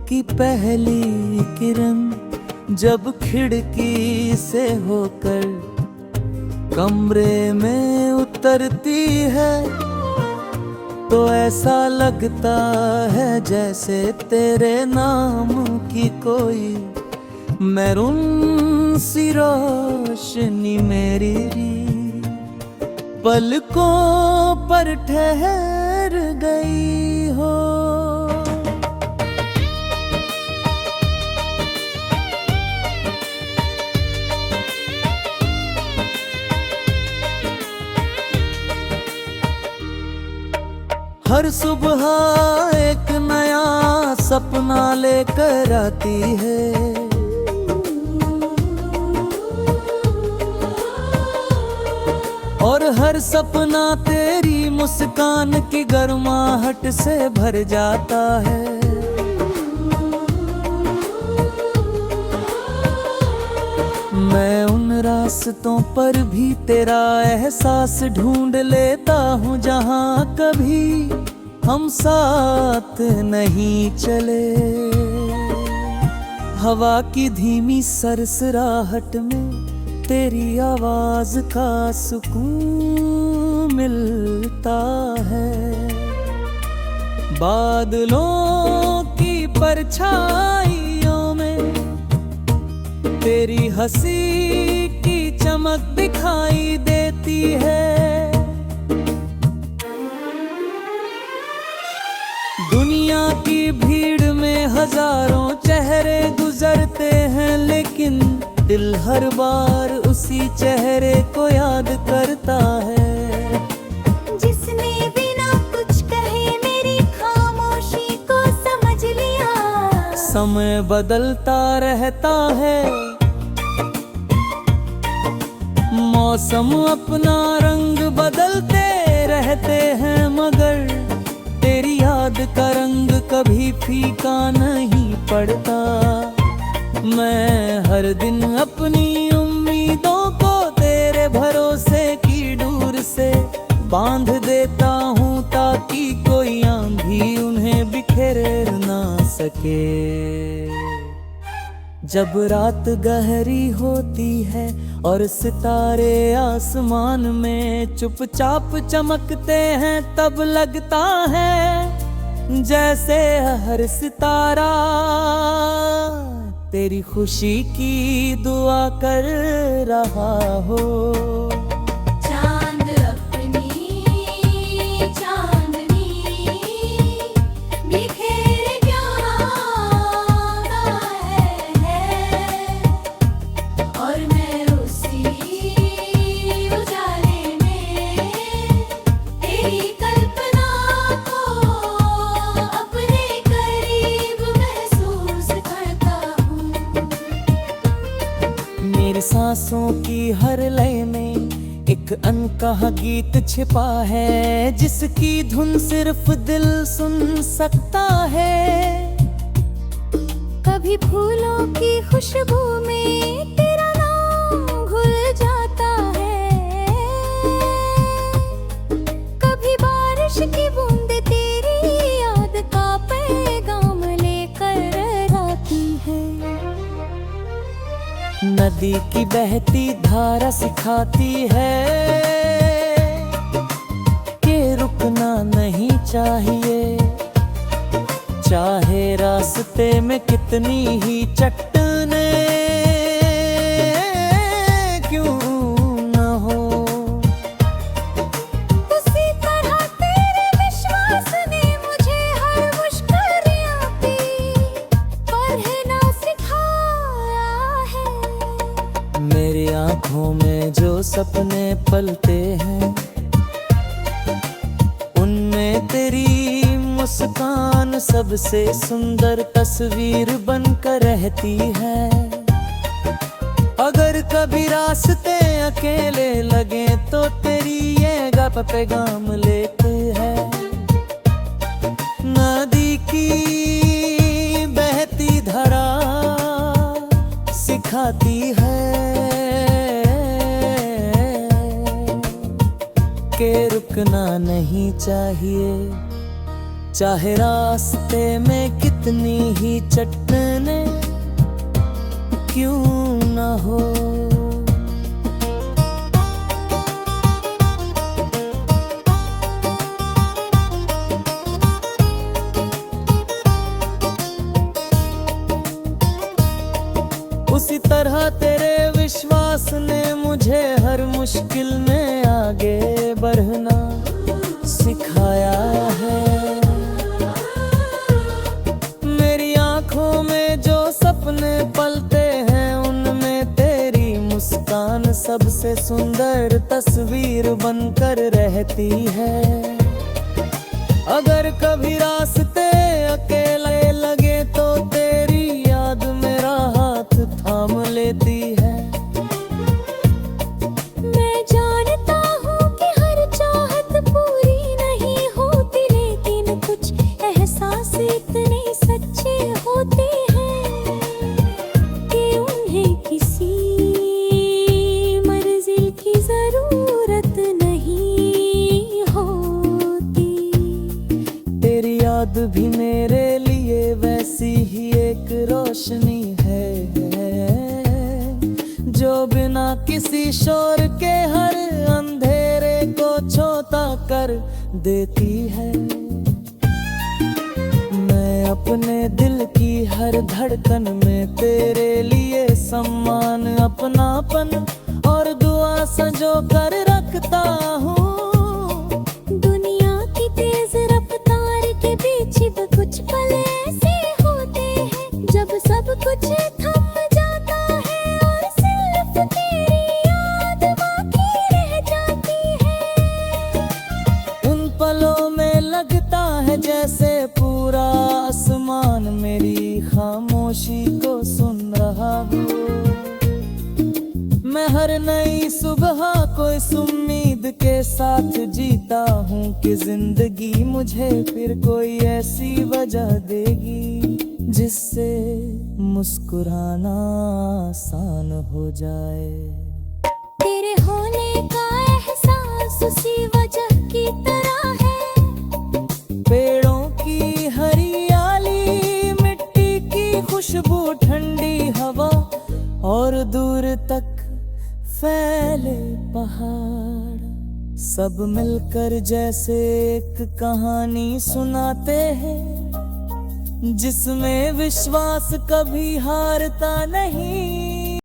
की पहली किरण जब खिड़की से होकर कमरे में उतरती है तो ऐसा लगता है जैसे तेरे नाम की कोई मैरून सी रोशनी मेरी पलकों पर ठहर गई हो। हर सुबह एक नया सपना लेकर आती है और हर सपना तेरी मुस्कान की गर्माहट से भर जाता है। मैं उन रास्तों पर भी तेरा एहसास ढूंढ लेता हूँ जहाँ कभी हम साथ नहीं चले। हवा की धीमी सरसराहट में तेरी आवाज का सुकून मिलता है। बादलों की परछाइयों में तेरी हंसी की चमक दिखाई देती है। दुनिया की भीड़ में हजारों चेहरे गुजरते हैं लेकिन दिल हर बार उसी चेहरे को याद करता है जिसने बिना कुछ कहे मेरी खामोशी को समझ लिया। समय बदलता रहता है, मौसम अपना रंग बदलते रहते हैं मगर तेरी याद का रंग कभी फीका नहीं पड़ता। मैं हर दिन अपनी उम्मीदों को तेरे भरोसे की डोर से बांध देता हूँ ताकि कोई आंधी उन्हें बिखेर ना सके। जब रात गहरी होती है और सितारे आसमान में चुपचाप चमकते हैं तब लगता है जैसे हर सितारा तेरी खुशी की दुआ कर रहा हो। चांद अपनी चांदनी बिखेर प्यारा है और मैं उसी उजाले में तेरी कल्पना को अपने करीब महसूस करता हूँ। मेरी सांसों की हर लय में एक अनकहा गीत छिपा है जिसकी धुन सिर्फ दिल सुन सकता है। कभी फूलों की खुशबू में तेरा नाम घुल जाता है, कभी बारिश की बूंद तेरी याद का पैगाम लेकर आती है। नदी की बहती धारा सिखाती है कि रुकना नहीं चाहिए, चाहे रास्ते में कितनी ही चट्टाने क्यों न हो। उसी तरह तेरे विश्वास ने मुझे हर मुश्किलों की पढ़ना सिखाया है। मेरी आँखों में जो सपने पलते हैं उनमें तेरी मुस्कान सबसे सुंदर तस्वीर बनकर रहती है। अगर कभी रास्ते अकेले लगे तो तेरी ये गप पैगाम लेते हैं। नदी की बहती धारा सिखाती है कि रुकना नहीं चाहिए, चाहे रास्ते में कितना कितनी ही चट्टानें क्यों न हो। उसी तरह तेरे विश्वास ने मुझे हर मुश्किल में आगे बढ़ना सिखाया है। मेरी आंखों में जो सपने पलते हैं उनमें तेरी मुस्कान सबसे सुंदर तस्वीर बनकर रहती है। अगर कभी रास्ते अकेले लगे तो तेरी याद मेरा हाथ थाम लेती है। मैं जानता हूँ कि हर चाहत पूरी नहीं होती, लेकिन कुछ एहसास इतने सच्चे होते हैं कि उन्हें किसी मंजिल की जरूरत नहीं होती। तेरी याद भी मेरे लिए वैसी ही एक रोशनी है जो बिना किसी शोर के हर अंधेरे को छोटा कर देती है। मैं अपने दिल की हर धड़कन में तेरे लिए सम्मान, अपनापन और दुआ संजो कर रखता हूँ। दुनिया की तेज रफ्तार के बीच भी कुछ पल ऐसे होते हैं जब सब कुछ थम जाता है और सिर्फ तेरी याद बाकी रह जाती है। उन पलों में लगता है जैसे पूरा आसमान मेरी खामोशी को सुन रहा हो। मैं हर नई सुबह को इस उम्मीद के साथ जीता हूँ कि जिंदगी मुझे फिर कोई ऐसी वजह देगी जिससे मुस्कुराना आसान हो जाए। तेरे होने का एहसास उसी वजह की तरह है। पेड़ों की हरियाली, मिट्टी की खुशबू, ठंडी हवा और दूर तक फैले पहाड़, सब मिलकर जैसे एक कहानी सुनाते हैं जिसमें विश्वास कभी हारता नहीं।